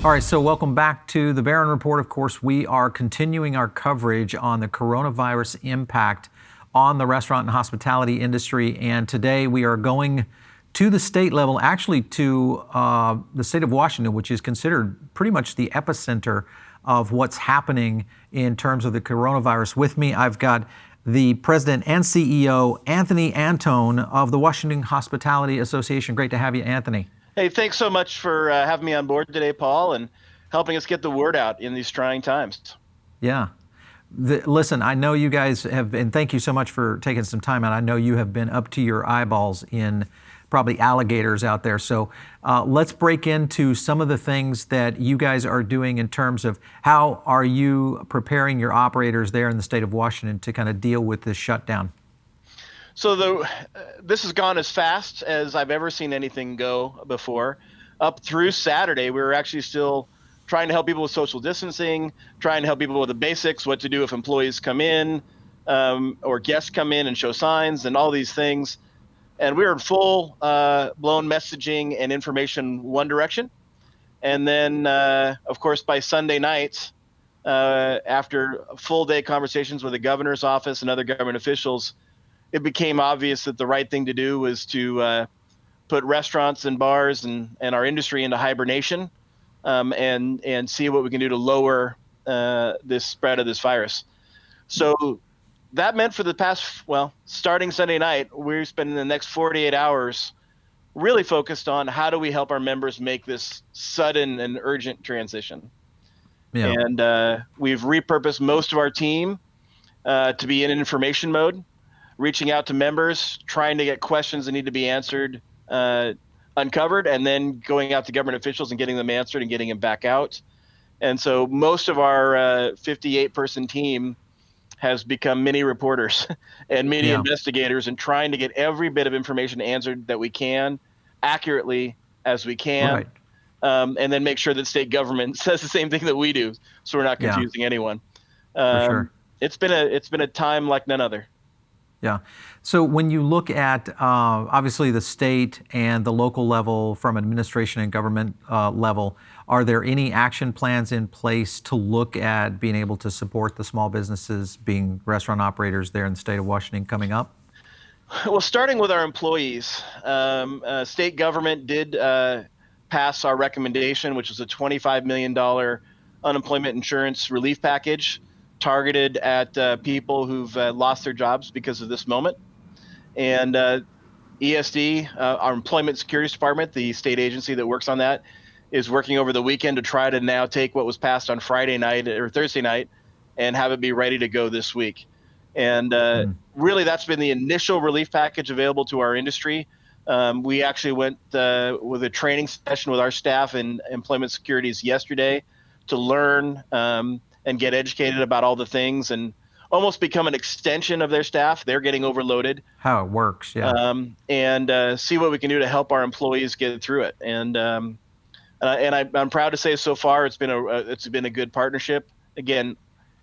All right, so welcome back to the Barron Report. Of course, we are continuing our coverage on the coronavirus impact on the restaurant and hospitality industry. And today we are going to the state level, actually to the state of Washington, which is considered pretty much the epicenter of what's happening in terms of the coronavirus. With me, I've got the president and CEO, Anthony Anton of the Washington Hospitality Association. Great to have you, Anthony. Hey, thanks so much for having me on board today, Paul, and helping us get the word out in these trying times. Yeah. Listen, I know you guys have, and thank you so much for taking some time out. I know you have been up to your eyeballs in probably alligators out there. So let's break into some of the things that you guys are doing in terms of how are you preparing your operators there in the state of Washington to kind of deal with this shutdown? So this has gone as fast as I've ever seen anything go before. Up through Saturday, we were actually still trying to help people with social distancing, trying to help people with the basics, what to do if employees come in or guests come in and show signs and all these things. And we were in full blown messaging and information one direction. And then, of course, by Sunday night, after full day conversations with the governor's office and other government officials, it became obvious that the right thing to do was to put restaurants and bars and our industry into hibernation and see what we can do to lower this spread of this virus. So that meant for the past, starting Sunday night, we're spending the next 48 hours really focused on how do we help our members make this sudden and urgent transition. Yeah. And we've repurposed most of our team to be in information mode, reaching out to members, trying to get questions that need to be answered, uncovered, and then going out to government officials and getting them answered and getting them back out. And so most of our 58-person team has become mini reporters and mini investigators and trying to get every bit of information answered that we can, accurately as we can, right. And then make sure that state government says the same thing that we do, so we're not confusing anyone. For sure. It's been a time like none other. Yeah. So when you look at obviously the state and the local level from administration and government level, are there any action plans in place to look at being able to support the small businesses, being restaurant operators there in the state of Washington coming up? Well, starting with our employees, state government did pass our recommendation, which was a $25 million unemployment insurance relief package targeted at people who've lost their jobs because of this moment. And ESD, our Employment Security Department, the state agency that works on that, is working over the weekend to try to now take what was passed on Friday night or Thursday night and have it be ready to go this week. And really, that's been the initial relief package available to our industry. We actually went with a training session with our staff in employment securities yesterday to learn and get educated about all the things and almost become an extension of their staff. They're getting overloaded. How it works, yeah. And see what we can do to help our employees get through it. And I'm proud to say so far it's been a good partnership. Again,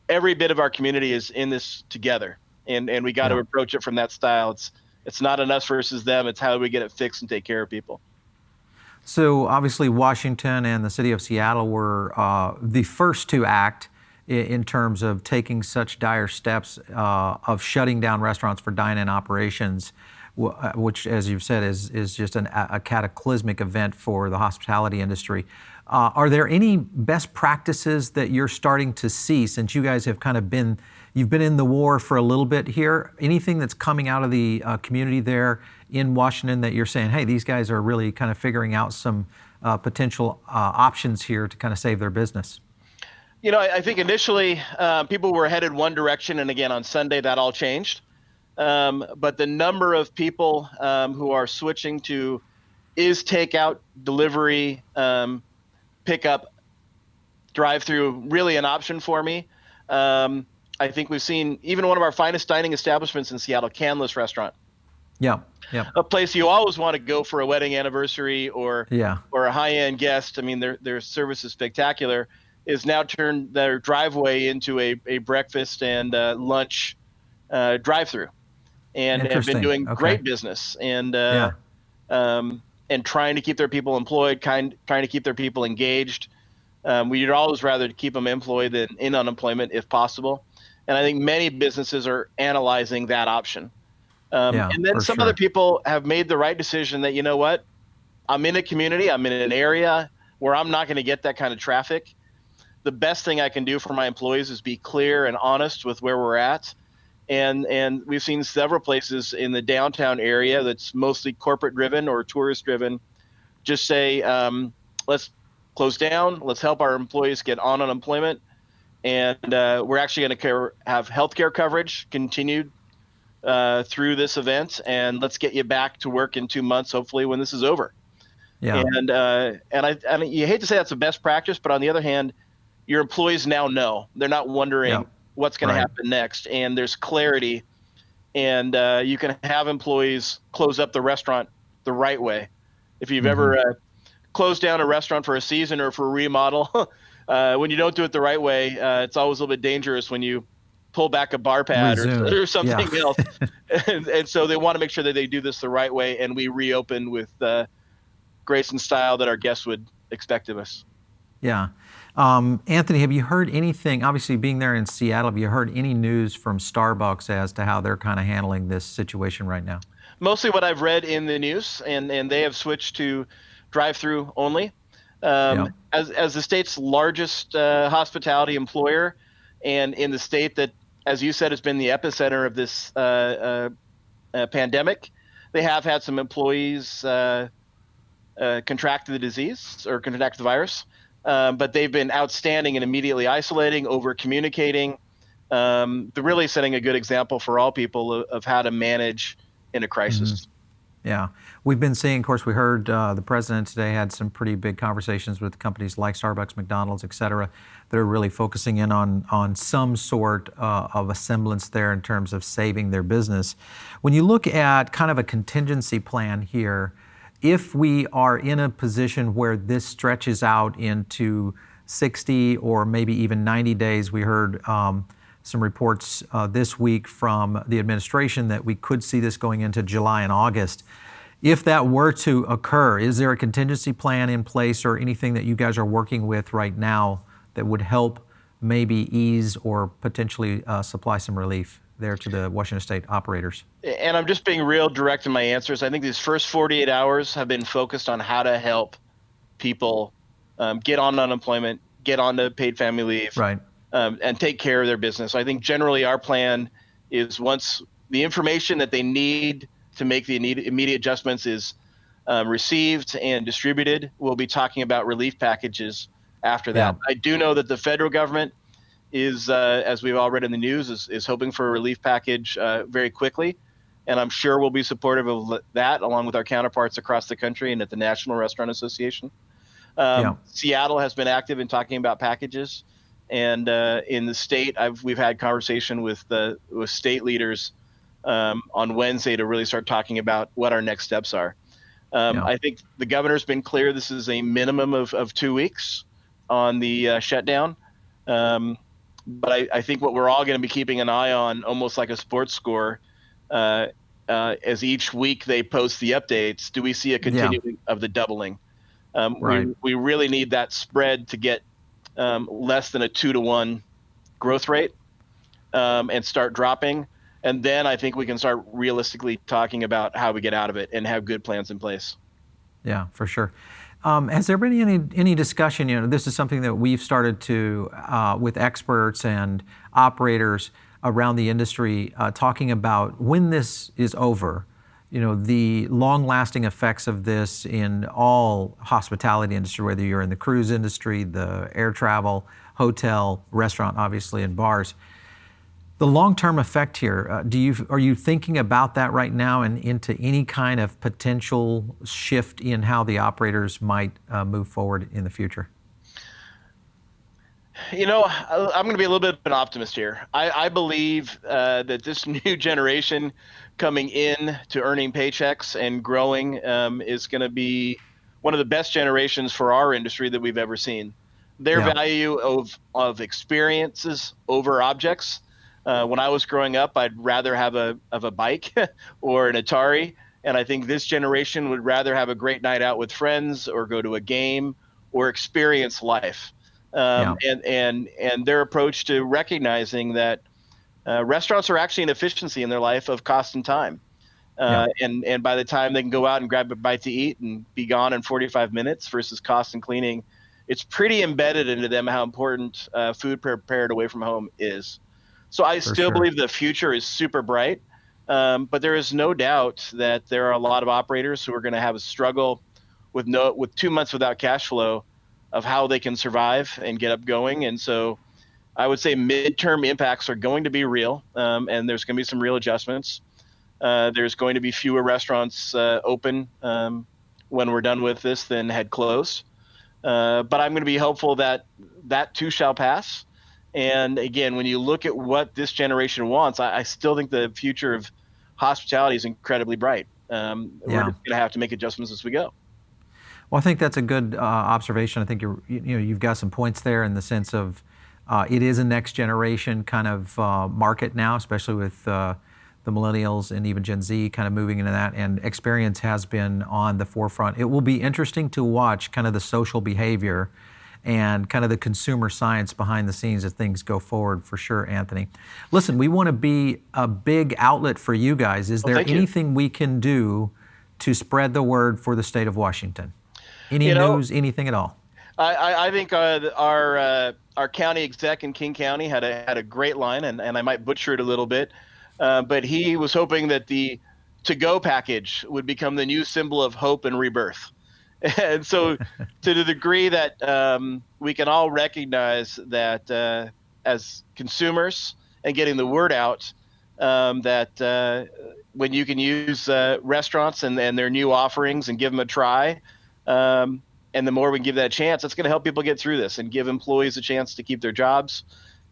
every bit of our community is in this together, and we got to approach it from that style. It's not an us versus them. It's how do we get it fixed and take care of people. So obviously Washington and the city of Seattle were the first to act in terms of taking such dire steps of shutting down restaurants for dine-in operations, which, as you've said, is just a cataclysmic event for the hospitality industry. Are there any best practices that you're starting to see since you guys have kind of you've been in the war for a little bit here? Anything that's coming out of the community there in Washington that you're saying, hey, these guys are really kind of figuring out some potential options here to kind of save their business? You know, I think initially people were headed one direction, and again on Sunday that all changed. But the number of people who are switching to is takeout, delivery, pickup, drive-through really an option for me. I think we've seen even one of our finest dining establishments in Seattle, Canlis Restaurant. Yeah. A place you always want to go for a wedding anniversary or a high-end guest. I mean, their service is spectacular. Is now turned their driveway into a breakfast and lunch drive-through, and have been doing great business and trying to keep their people employed, trying to keep their people engaged. We'd always rather keep them employed than in unemployment if possible. And I think many businesses are analyzing that option. Yeah, And then for some other sure. people have made the right decision that, you know what, I'm in a community, I'm in an area where I'm not going to get that kind of traffic. The best thing I can do for my employees is be clear and honest with where we're at. And we've seen several places in the downtown area that's mostly corporate driven or tourist driven just say, let's close down, let's help our employees get on unemployment, and we're actually going to have healthcare coverage continued through this event, and let's get you back to work in 2 months, hopefully when this is over. Yeah, And you hate to say that's the best practice, but on the other hand, your employees now know. They're not yeah, wondering what's going to right. happen next, and there's clarity. And you can have employees close up the restaurant the right way. If you've Hmm. ever closed down a restaurant for a season or for a remodel, when you don't do it the right way, it's always a little bit dangerous when you pull back a bar pad Resume. or Yeah. something else. And so they want to make sure that they do this the right way, and we reopen with grace and style that our guests would expect of us. Yeah. Anthony, have you heard anything? Obviously, being there in Seattle, have you heard any news from Starbucks as to how they're kind of handling this situation right now? Mostly what I've read in the news, and they have switched to drive-through only. Yeah. As the state's largest hospitality employer, and in the state that, as you said, has been the epicenter of this pandemic, they have had some employees contract the disease or contract the virus, but they've been outstanding in immediately isolating, over communicating. They're really setting a good example for all people of how to manage in a Hmm. crisis. Yeah. We've been seeing, of course, we heard the president today had some pretty big conversations with companies like Starbucks, McDonald's, et cetera, that are really focusing in on some sort of a semblance there in terms of saving their business. When you look at kind of a contingency plan here, if we are in a position where this stretches out into 60 or maybe even 90 days, we heard some reports this week from the administration that we could see this going into July and August. If that were to occur, is there a contingency plan in place or anything that you guys are working with right now that would help maybe ease or potentially supply some relief there to the Washington State operators? And I'm just being real direct in my answers. I think these first 48 hours have been focused on how to help people get on unemployment, get on to paid family leave, Right. and take care of their business. I think generally our plan is, once the information that they need to make the immediate adjustments is received and distributed, we'll be talking about relief packages after Yeah. that. I do know that the federal government is, as we've all read in the news, is hoping for a relief package very quickly. And I'm sure we'll be supportive of that, along with our counterparts across the country and at the National Restaurant Association. Yeah. Seattle has been active in talking about packages, and in the state, we've had conversation with state leaders on Wednesday to really start talking about what our next steps are. Yeah. I think the governor's been clear this is a minimum of 2 weeks on the shutdown. But I think what we're all going to be keeping an eye on, almost like a sports score, as each week they post the updates, do we see a Yeah. continuing of the doubling? Right. We really need that spread to get less than a 2-to-1 growth rate, and start dropping. And then I think we can start realistically talking about how we get out of it and have good plans in place. Yeah, for sure. Has there been any discussion? You know, this is something that we've started to with experts and operators around the industry talking about when this is over. You know, the long-lasting effects of this in all hospitality industry, whether you're in the cruise industry, the air travel, hotel, restaurant, obviously, and bars. The long-term effect here, are you thinking about that right now and into any kind of potential shift in how the operators might move forward in the future? I'm going to be a little bit of an optimist here. I believe that this new generation coming in to earning paychecks and growing is going to be one of the best generations for our industry that we've ever seen. Their Yeah, value of experiences over objects. When I was growing up, I'd rather have a bike or an Atari, and I think this generation would rather have a great night out with friends or go to a game or experience life. Yeah. And their approach to recognizing that restaurants are actually an efficiency in their life of cost and time. Yeah. And by the time they can go out and grab a bite to eat and be gone in 45 minutes versus cost and cleaning, it's pretty embedded into them how important food prepared away from home is. So I For still sure. believe the future is super bright, but there is no doubt that there are a lot of operators who are going to have a struggle with 2 months without cash flow of how they can survive and get up going. And so I would say midterm impacts are going to be real, and there's going to be some real adjustments. There's going to be fewer restaurants open when we're done with this than had closed. But I'm going to be hopeful that that too shall pass. And again, when you look at what this generation wants, I still think the future of hospitality is incredibly bright. We're Yeah. just going to have to make adjustments as we go. Well, I think that's a good observation. I think you've got some points there in the sense of it is a next generation kind of market now, especially with the millennials and even Gen Z kind of moving into that, and experience has been on the forefront. It will be interesting to watch kind of the social behavior and kind of the consumer science behind the scenes as things go forward, for sure, Anthony. Listen, we want to be a big outlet for you guys. Is there Thank you. anything we can do to spread the word for the state of Washington? Any You know, news, anything at all? I think our county exec in King County had a great line, and I might butcher it a little bit, but he was hoping that the to-go package would become the new symbol of hope and rebirth. And so, to the degree that we can all recognize that as consumers and getting the word out, that when you can use restaurants and their new offerings and give them a try, and the more we can give that a chance, it's going to help people get through this and give employees a chance to keep their jobs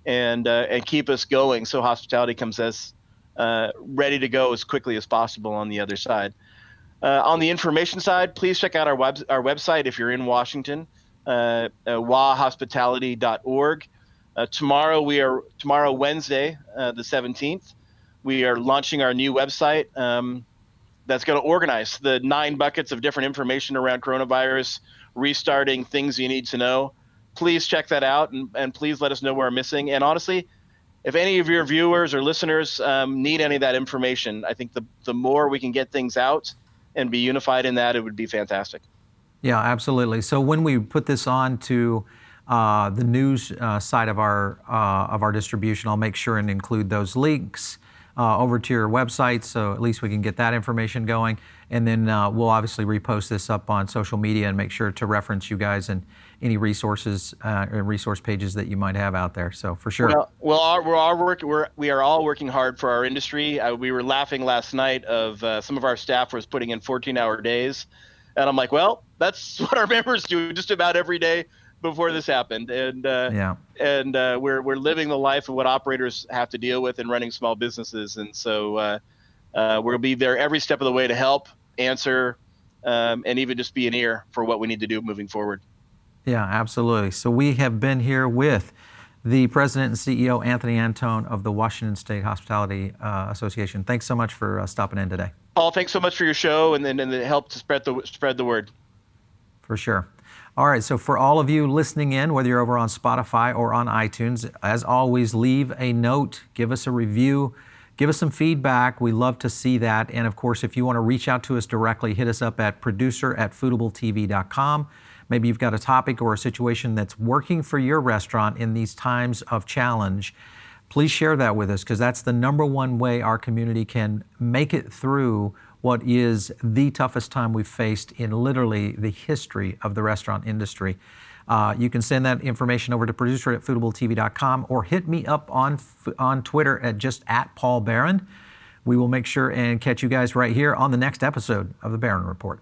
and keep us going. So hospitality comes as ready to go as quickly as possible on the other side. On the information side, please check out our website if you're in Washington, wahospitality.org. Tomorrow, Wednesday, the 17th, we are launching our new website that's going to organize the 9 buckets of different information around coronavirus, restarting things you need to know. Please check that out, and please let us know where we're missing. And honestly, if any of your viewers or listeners need any of that information, I think the more we can get things out and be unified in that, it would be fantastic. Yeah, absolutely. So when we put this on to the news side of our distribution, I'll make sure and include those links over to your website, so at least we can get that information going. And then we'll obviously repost this up on social media and make sure to reference you guys and any resources and resource pages that you might have out there. So for sure. Well, we are all working hard for our industry. We were laughing last night of some of our staff was putting in 14-hour days, and I'm like, well, that's what our members do just about every day before this happened. And we're living the life of what operators have to deal with in running small businesses. And so we'll be there every step of the way to help, answer, and even just be an ear for what we need to do moving forward. Yeah, absolutely. So we have been here with the President and CEO, Anthony Anton of the Washington State Hospitality Association. Thanks so much for stopping in today. Paul, thanks so much for your show and the help to spread the word. For sure. All right, so for all of you listening in, whether you're over on Spotify or on iTunes, as always, leave a note, give us a review, give us some feedback. We love to see that. And of course, if you want to reach out to us directly, hit us up at producer@foodabletv.com. Maybe you've got a topic or a situation that's working for your restaurant in these times of challenge. Please share that with us, because that's the number one way our community can make it through what is the toughest time we've faced in literally the history of the restaurant industry. You can send that information over to producer@foodabletv.com or hit me up on Twitter at just @Paul Barron. We will make sure and catch you guys right here on the next episode of the Barron Report.